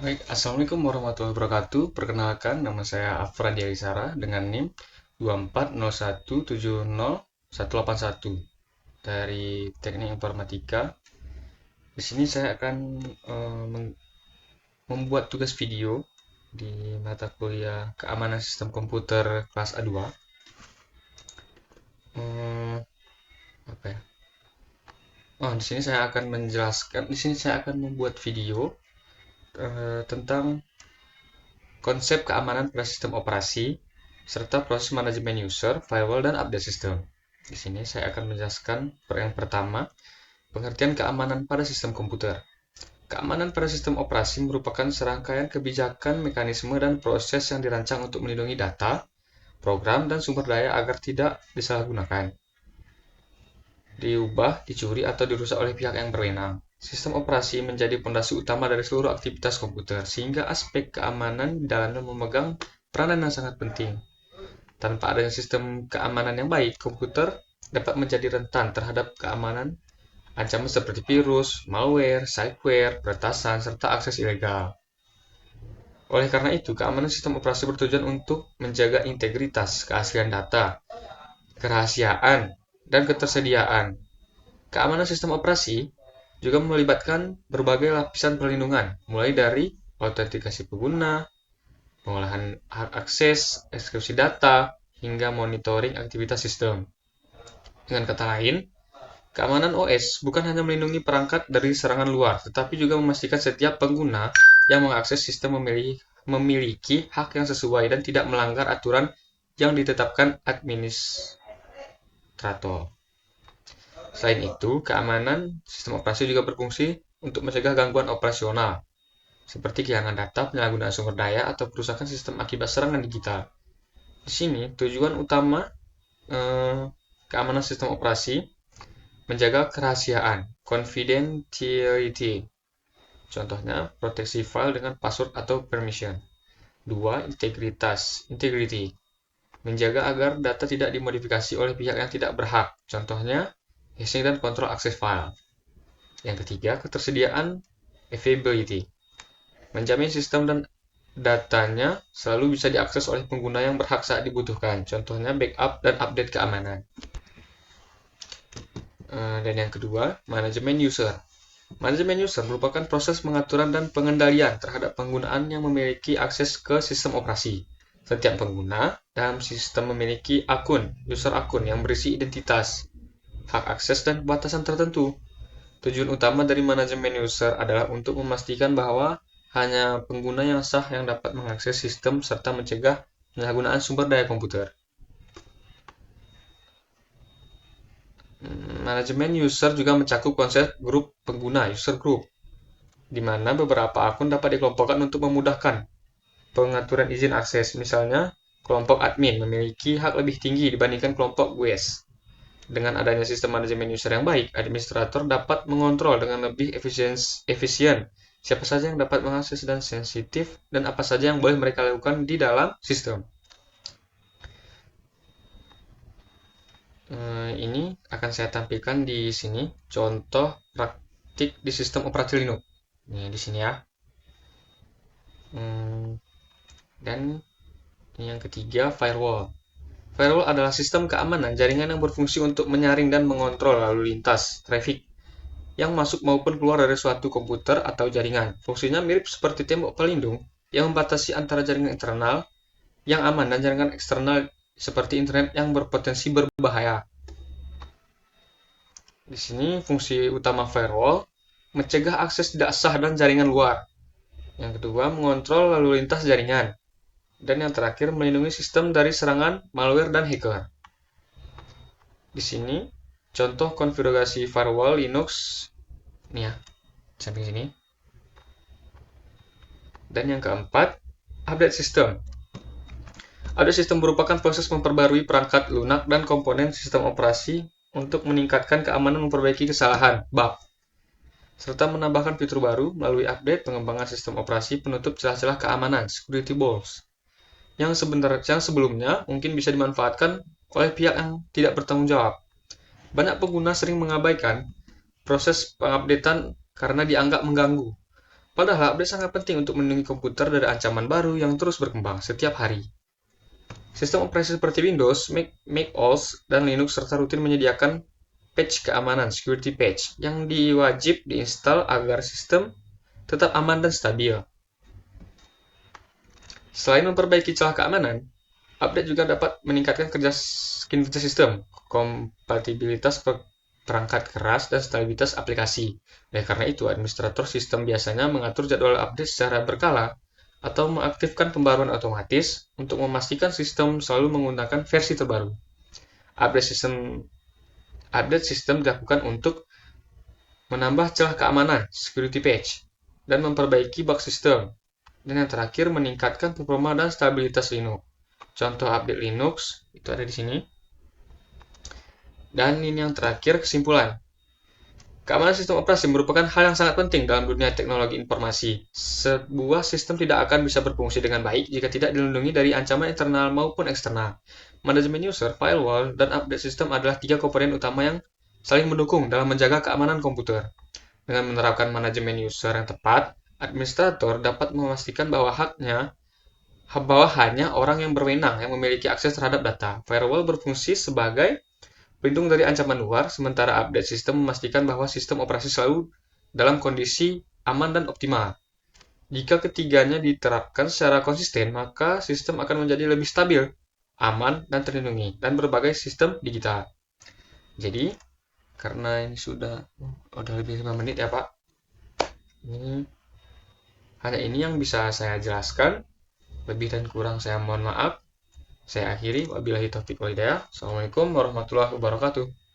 Baik, Assalamualaikum warahmatullahi wabarakatuh. Perkenalkan, nama saya Afra Diawisara dengan NIM 240170181 dari Teknik Informatika. Di sini saya akan membuat tugas video di mata kuliah Keamanan Sistem Komputer kelas A2. Apa ya? Di sini saya akan menjelaskan. Di sini saya akan membuat video tentang konsep keamanan pada sistem operasi, serta proses manajemen user, firewall, dan update sistem. Di sini saya akan menjelaskan yang pertama, pengertian keamanan pada sistem komputer. Keamanan pada sistem operasi merupakan serangkaian kebijakan, mekanisme, dan proses yang dirancang untuk melindungi data, program, dan sumber daya agar tidak disalahgunakan, diubah, dicuri, atau dirusak oleh pihak yang berwenang. Sistem operasi menjadi fondasi utama dari seluruh aktivitas komputer, sehingga aspek keamanan di dalamnya memegang peranan yang sangat penting. Tanpa adanya sistem keamanan yang baik, komputer dapat menjadi rentan terhadap keamanan ancaman seperti virus, malware, spyware, peretasan, serta akses ilegal. Oleh karena itu, keamanan sistem operasi bertujuan untuk menjaga integritas, keaslian data, kerahasiaan, dan ketersediaan. Keamanan sistem operasi juga melibatkan berbagai lapisan perlindungan, mulai dari autentikasi pengguna, pengolahan hak akses, eksekusi data, hingga monitoring aktivitas sistem. Dengan kata lain, keamanan OS bukan hanya melindungi perangkat dari serangan luar, tetapi juga memastikan setiap pengguna yang mengakses sistem memiliki hak yang sesuai dan tidak melanggar aturan yang ditetapkan administrator. Selain itu, keamanan sistem operasi juga berfungsi untuk mencegah gangguan operasional, seperti kehilangan data, penyalahgunaan sumber daya, atau kerusakan sistem akibat serangan digital. Di sini, tujuan utama keamanan sistem operasi menjaga kerahasiaan, confidentiality. Contohnya, proteksi file dengan password atau permission. 2. Integritas, integrity. Menjaga agar data tidak dimodifikasi oleh pihak yang tidak berhak. Contohnya, hashing dan kontrol akses file. Yang ketiga, ketersediaan, availability. Menjamin sistem dan datanya selalu bisa diakses oleh pengguna yang berhak saat dibutuhkan. Contohnya, backup dan update keamanan. Dan yang kedua, manajemen user. Manajemen user merupakan proses pengaturan dan pengendalian terhadap penggunaan yang memiliki akses ke sistem operasi. Setiap pengguna dalam sistem memiliki akun, user akun yang berisi identitas, hak akses, dan batasan tertentu. Tujuan utama dari manajemen user adalah untuk memastikan bahwa hanya pengguna yang sah yang dapat mengakses sistem serta mencegah penyalahgunaan sumber daya komputer. Manajemen user juga mencakup konsep grup pengguna, user group, di mana beberapa akun dapat dikelompokkan untuk memudahkan pengaturan izin akses. Misalnya, kelompok admin memiliki hak lebih tinggi dibandingkan kelompok GUES. Dengan adanya sistem manajemen user yang baik, administrator dapat mengontrol dengan lebih efisien siapa saja yang dapat mengakses dan sensitif dan apa saja yang boleh mereka lakukan di dalam sistem. Ini akan saya tampilkan di sini contoh praktik di sistem operasi Linux. Ini di sini ya. Dan yang ketiga, firewall. Firewall adalah sistem keamanan jaringan yang berfungsi untuk menyaring dan mengontrol lalu lintas traffic yang masuk maupun keluar dari suatu komputer atau jaringan. Fungsinya mirip seperti tembok pelindung yang membatasi antara jaringan internal yang aman dan jaringan eksternal seperti internet yang berpotensi berbahaya. Di sini fungsi utama firewall mencegah akses tidak sah dan jaringan luar. Yang kedua, mengontrol lalu lintas jaringan. Dan yang terakhir, melindungi sistem dari serangan malware dan hacker. Di sini, contoh konfigurasi firewall Linux. Nih ya, samping sini. Dan yang keempat, update system. Update system merupakan proses memperbarui perangkat lunak dan komponen sistem operasi untuk meningkatkan keamanan, memperbaiki kesalahan, bug, serta menambahkan fitur baru melalui update, pengembangan sistem operasi, penutup celah-celah keamanan, security holes, yang sebelumnya mungkin bisa dimanfaatkan oleh pihak yang tidak bertanggung jawab. Banyak pengguna sering mengabaikan proses pengupdatean karena dianggap mengganggu. Padahal update sangat penting untuk melindungi komputer dari ancaman baru yang terus berkembang setiap hari. Sistem operasi seperti Windows, Mac OS, dan Linux serta rutin menyediakan patch keamanan security patch yang diwajib diinstal agar sistem tetap aman dan stabil. Selain memperbaiki celah keamanan, update juga dapat meningkatkan kinerja sistem, kompatibilitas perangkat keras, dan stabilitas aplikasi. Karena itu, administrator sistem biasanya mengatur jadwal update secara berkala atau mengaktifkan pembaruan otomatis untuk memastikan sistem selalu menggunakan versi terbaru. Update sistem dilakukan untuk menambah celah keamanan security patch dan memperbaiki bug sistem. Dan yang terakhir, meningkatkan performa dan stabilitas Linux. Contoh update Linux itu ada di sini. Dan ini yang terakhir, kesimpulan. Keamanan sistem operasi merupakan hal yang sangat penting dalam dunia teknologi informasi. Sebuah sistem tidak akan bisa berfungsi dengan baik jika tidak dilindungi dari ancaman internal maupun eksternal. Manajemen user, firewall, dan update sistem adalah 3 komponen utama yang saling mendukung dalam menjaga keamanan komputer. Dengan menerapkan manajemen user yang tepat, administrator dapat memastikan bahwa hanya orang yang berwenang yang memiliki akses terhadap data. Firewall berfungsi sebagai pelindung dari ancaman luar, sementara update sistem memastikan bahwa sistem operasi selalu dalam kondisi aman dan optimal. Jika ketiganya diterapkan secara konsisten, maka sistem akan menjadi lebih stabil, aman, dan terlindungi, dan berbagai sistem digital. Jadi, karena ini sudah lebih 5 menit ya Pak, hanya ini yang bisa saya jelaskan. Lebih dan kurang saya mohon maaf. Saya akhiri. Wabillahi taufiq wal hidayah. Assalamualaikum warahmatullahi wabarakatuh.